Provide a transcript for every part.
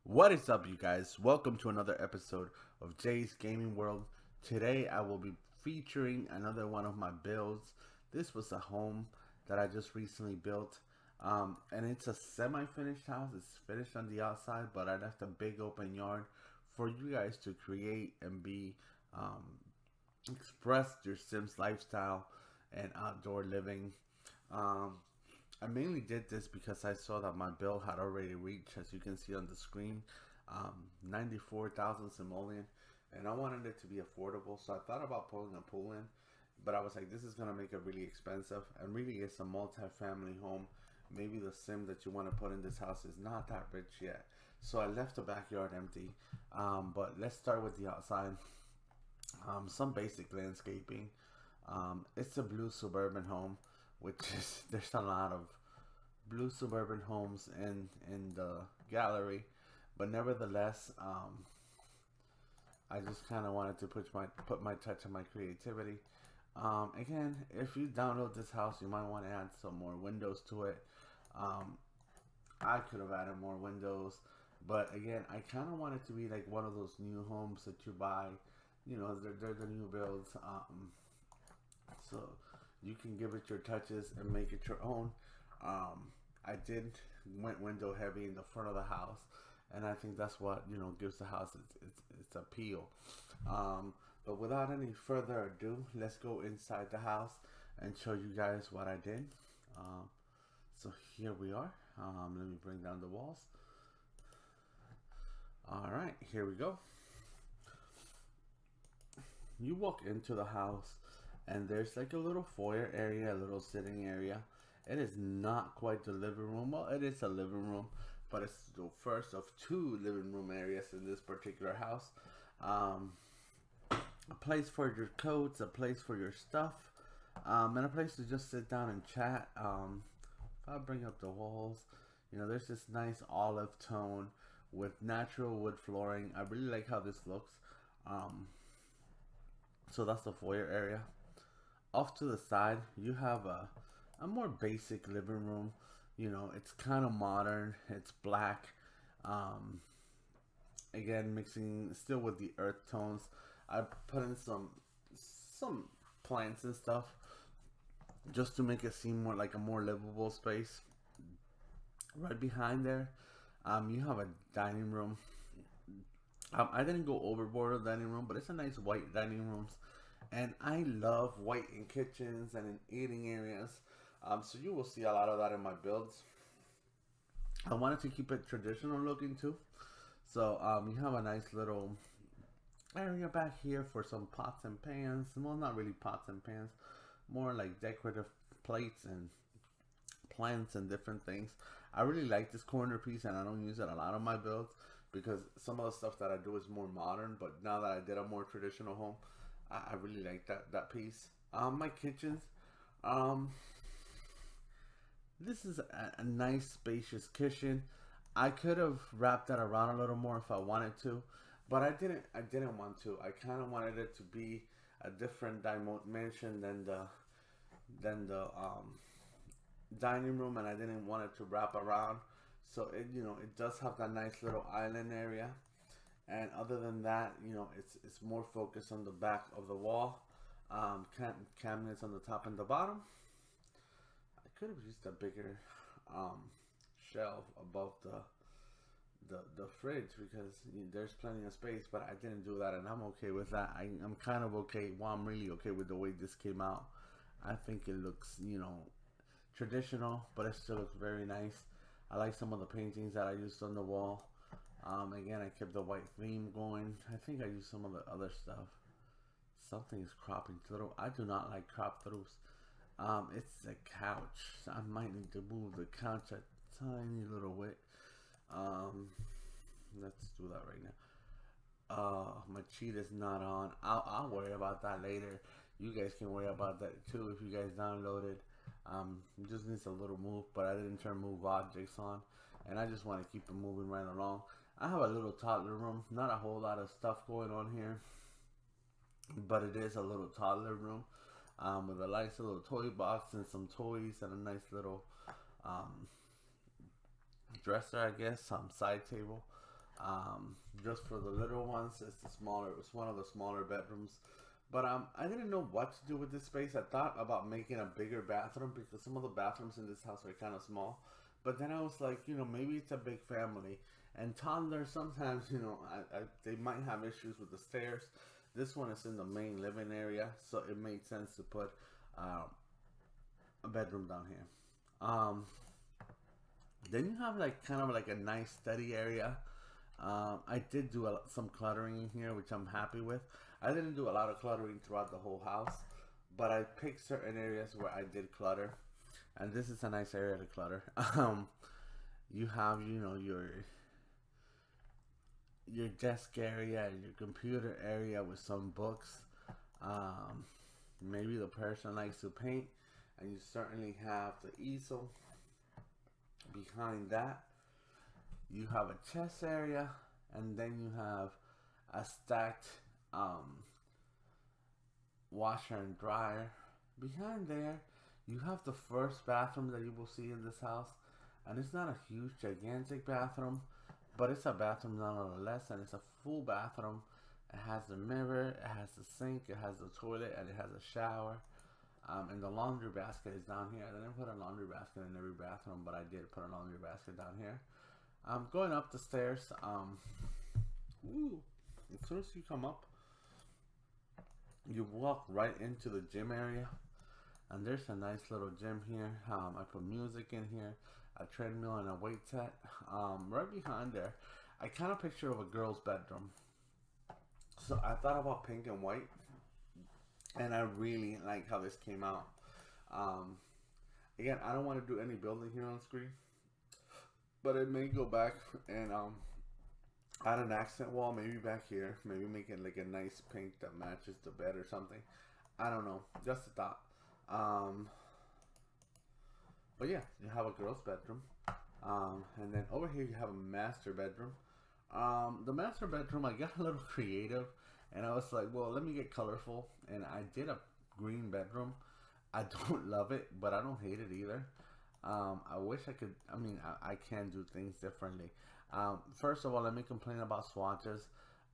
What is up, you guys? Welcome to another episode of Jay's Gaming World. Today I will be featuring another one of my builds. This was a home that I just recently built, and it's a semi-finished house. It's finished on the outside, but I left a big open yard for you guys to create and express your Sims lifestyle and outdoor living. Um, I mainly did this because I saw that my bill had already reached, as you can see on the screen, 94,000 simoleon, and I wanted it to be affordable. So I thought about putting a pool in, but I was like, this is gonna make it really expensive. And really, it's a multi-family home. Maybe the sim that you want to put in this house is not that rich yet. So I left the backyard empty. But let's start with the outside. Some basic landscaping. It's a blue suburban home, which is there's a lot of blue suburban homes in the gallery, but nevertheless, I just kind of wanted to put my touch of my creativity. Again, if you download this house, you might want to add some more windows to it. I could have added more windows, but again, I kind of want it to be like one of those new homes that you buy. You know, they're the new builds. So you can give it your touches and make it your own. I went window heavy in the front of the house, and I think that's what gives the house its appeal. But without any further ado, let's go inside the house and show you guys what I did. So here we are. Let me bring down the walls. All right, here we go. You walk into the house, and there's like a little foyer area, a little sitting area. It is not quite the living room. Well, it is a living room, but it's the first of two living room areas in this particular house. A place for your coats, a place for your stuff, and a place to just sit down and chat. If I bring up the walls, there's this nice olive tone with natural wood flooring. I really like how this looks. So that's the foyer area. Off to the side, you have a more basic living room. It's kind of modern. It's black. Again, mixing still with the earth tones. I put in some plants and stuff just to make it seem more like a more livable space. Right behind there, you have a dining room. I didn't go overboard with the dining room, but it's a nice white dining room. And I love white in kitchens and in eating areas. So you will see a lot of that in my builds. I wanted to keep it traditional looking too. So you have a nice little area back here for some pots and pans. Well, not really pots and pans. More like decorative plates and plants and different things. I really like this corner piece, and I don't use it a lot on my builds because some of the stuff that I do is more modern. But now that I did a more traditional home, I really like that piece. My kitchens. This is a nice spacious kitchen. I could have wrapped that around a little more if I wanted to, but I didn't want to. I kind of wanted it to be a different dimension than the dining room, and I didn't want it to wrap around. So it does have that nice little island area. And other than that, it's more focused on the back of the wall. Cabinets on the top and the bottom. I could have used a bigger shelf above the fridge because there's plenty of space, but I didn't do that, and I'm okay with that. I'm kind of okay. Well, I'm really okay with the way this came out. I think it looks, traditional, but it still looks very nice. I like some of the paintings that I used on the wall. Again, I kept the white theme going. I think I used some of the other stuff. Something is cropping through. I do not like crop throughs. It's a couch. I might need to move the couch a tiny little bit. Let's do that right now. My cheat is not on. I'll worry about that later. You guys can worry about that too if you guys downloaded. It just needs a little move, but I didn't turn move objects on, and I just want to keep it moving right along. I have a little toddler room, not a whole lot of stuff going on here, but it is a little toddler room. with a nice little toy box and some toys and a nice little um, dresser, I guess, some side table. Just for the little ones, it's the smaller. It's one of the smaller bedrooms. But I didn't know what to do with this space. I thought about making a bigger bathroom because some of the bathrooms in this house are kind of small. But then I was like, maybe it's a big family, and toddlers sometimes, they might have issues with the stairs. This one is in the main living area, so it made sense to put um, a bedroom down here. Um, then you have like kind of like a nice study area. I did do some cluttering in here, which I'm happy with. I didn't do a lot of cluttering throughout the whole house, but I picked certain areas where I did clutter, and this is a nice area to clutter. You have, your desk area and your computer area with some books. Um, Maybe the person likes to paint, and you certainly have the easel behind that. You have a chest area, and then you have a stacked um, washer and dryer. Behind there, you have the first bathroom that you will see in this house, and it's not a huge, gigantic bathroom, but it's a bathroom nonetheless, and it's a full bathroom. It has the mirror, it has the sink, it has the toilet, and it has a shower. And the laundry basket is down here. I didn't put a laundry basket in every bathroom, but I did put a laundry basket down here. Going up the stairs. As soon as you come up, you walk right into the gym area, and there's a nice little gym here. I put music in here, a treadmill, and a weight set. Right behind there, I kind of picture of a girl's bedroom. So I thought about pink and white, and I really like how this came out. Again, I don't want to do any building here on screen, but I may go back and add an accent wall, maybe back here, maybe make it like a nice pink that matches the bed or something. I don't know, just a thought. But yeah, you have a girl's bedroom, and then over here you have a master bedroom. The master bedroom, I got a little creative, and I was like, well, let me get colorful, and I did a green bedroom. I don't love it, but I don't hate it either. I wish I could. I can do things differently. First of all, let me complain about swatches.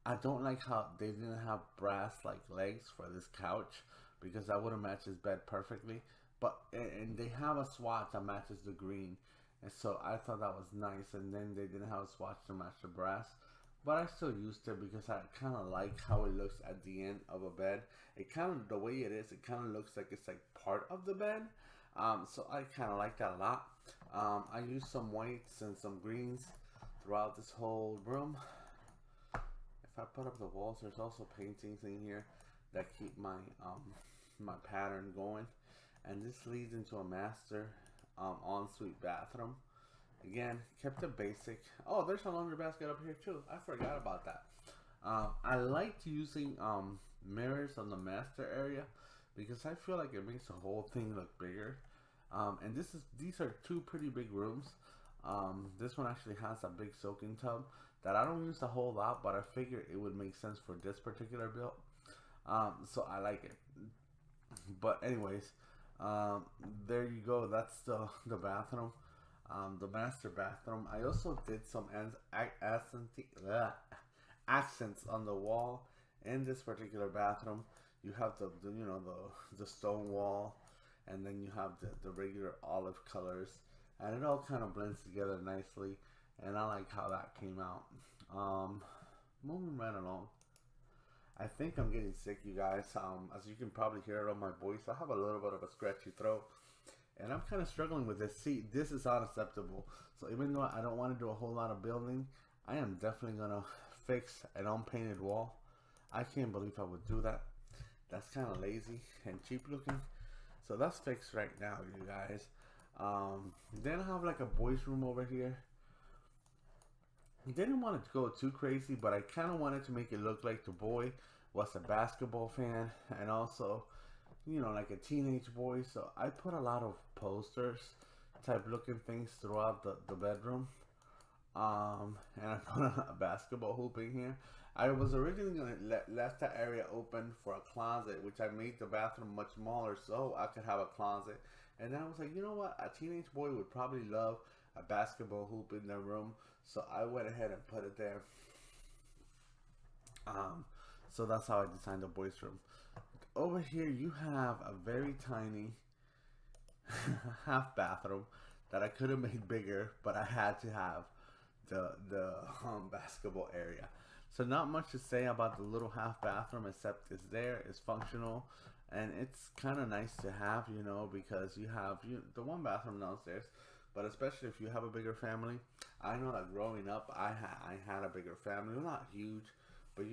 I don't like how they didn't have brass like legs for this couch, because that would have matched his bed perfectly. But and they have a swatch that matches the green, and so I thought that was nice. And then they didn't have a swatch to match the brass, but I still used it because I kind of like how it looks at the end of a bed. It kind of, the way it is, it kind of looks like it's like part of the bed. So I kind of like that a lot. I used some whites and some greens throughout this whole room. If I put up the walls, there's also paintings in here that keep my my pattern going. And this leads into a master ensuite bathroom. Again, kept it basic. Oh, there's a laundry basket up here too. I forgot about that. I liked using mirrors on the master area because I feel like it makes the whole thing look bigger. And these are two pretty big rooms. This one actually has a big soaking tub that I don't use a whole lot, but I figured it would make sense for this particular build. So I like it. But anyways, there you go. That's the bathroom, the master bathroom. I also did some accents on the wall in this particular bathroom. You have the stone wall, and then you have the regular olive colors, and it all kind of blends together nicely. And I like how that came out. Moving right along. I think I'm getting sick, you guys. As you can probably hear it on my voice, I have a little bit of a scratchy throat, and I'm kind of struggling with this. See, this is unacceptable. So even though I don't want to do a whole lot of building, I am definitely gonna fix an unpainted wall. I can't believe I would do that. That's kind of lazy and cheap looking. So that's fixed right now, you guys. Then I have like a boys' room over here. Didn't want it to go too crazy, but I kind of wanted to make it look like the boy was a basketball fan and also, like a teenage boy. So I put a lot of posters type looking things throughout the bedroom. And I put a basketball hoop in here. I was originally gonna left that area open for a closet, which I made the bathroom much smaller so I could have a closet. And then I was like, you know what? A teenage boy would probably love a basketball hoop in their room, so I went ahead and put it there. Um, so that's how I designed the boys' room. Over here, you have a very tiny half bathroom that I could have made bigger, but I had to have the basketball area. So not much to say about the little half bathroom except it's there, it's functional, and it's kind of nice to have, you know, because you have the one bathroom downstairs. But especially if you have a bigger family, I know that growing up, I had a bigger family, not huge, but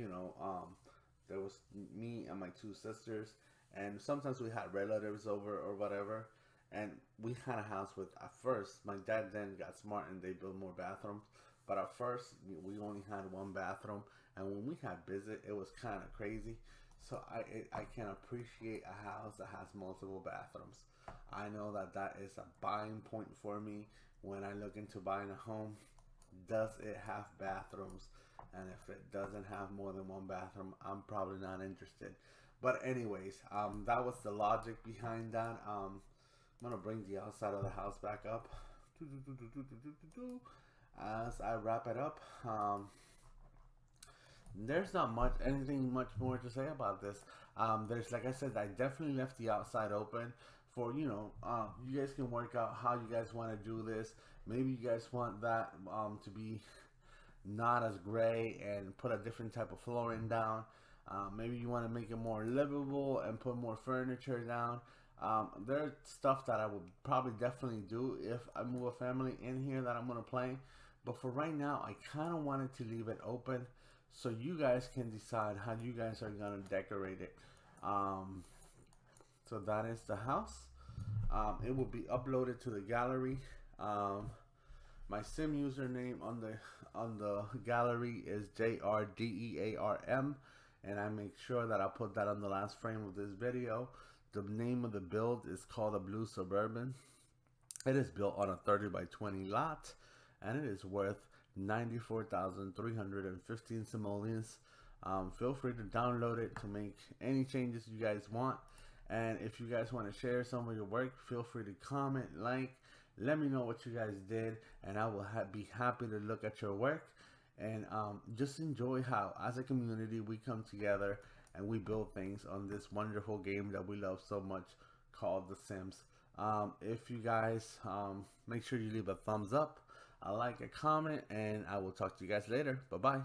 there was me and my two sisters, and sometimes we had relatives over or whatever, and we had a house with, at first, my dad then got smart and they built more bathrooms, but at first we only had one bathroom, and when we had visit, it was kind of crazy. So I can appreciate a house that has multiple bathrooms. I know that that is a buying point for me when I look into buying a home. Does it have bathrooms? And if it doesn't have more than one bathroom, I'm probably not interested. But anyways, that was the logic behind that. I'm gonna bring the outside of the house back up as I wrap it up. There's not anything much more to say about this. There's, like I said, I definitely left the outside open for, you guys can work out how you guys want to do this. Maybe you guys want that to be not as gray and put a different type of flooring down. Maybe you want to make it more livable and put more furniture down. There's stuff that I would probably definitely do if I move a family in here that I'm going to play. But for right now, I kind of wanted to leave it open so you guys can decide how you guys are going to decorate it. So that is the house. It will be uploaded to the gallery. My sim username on the gallery is JRDEARM, and I make sure that I put that on the last frame of this video. The name of the build is called a Blue Suburban. It is built on a 30 by 20 lot, and it is worth 94,315 simoleons. Feel free to download it to make any changes you guys want. And if you guys want to share some of your work, feel free to comment, like, let me know what you guys did, and I will be happy to look at your work. And just enjoy how, as a community, we come together and we build things on this wonderful game that we love so much called The Sims. If you guys make sure you leave a thumbs up, a like, a comment, and I will talk to you guys later. Bye-bye.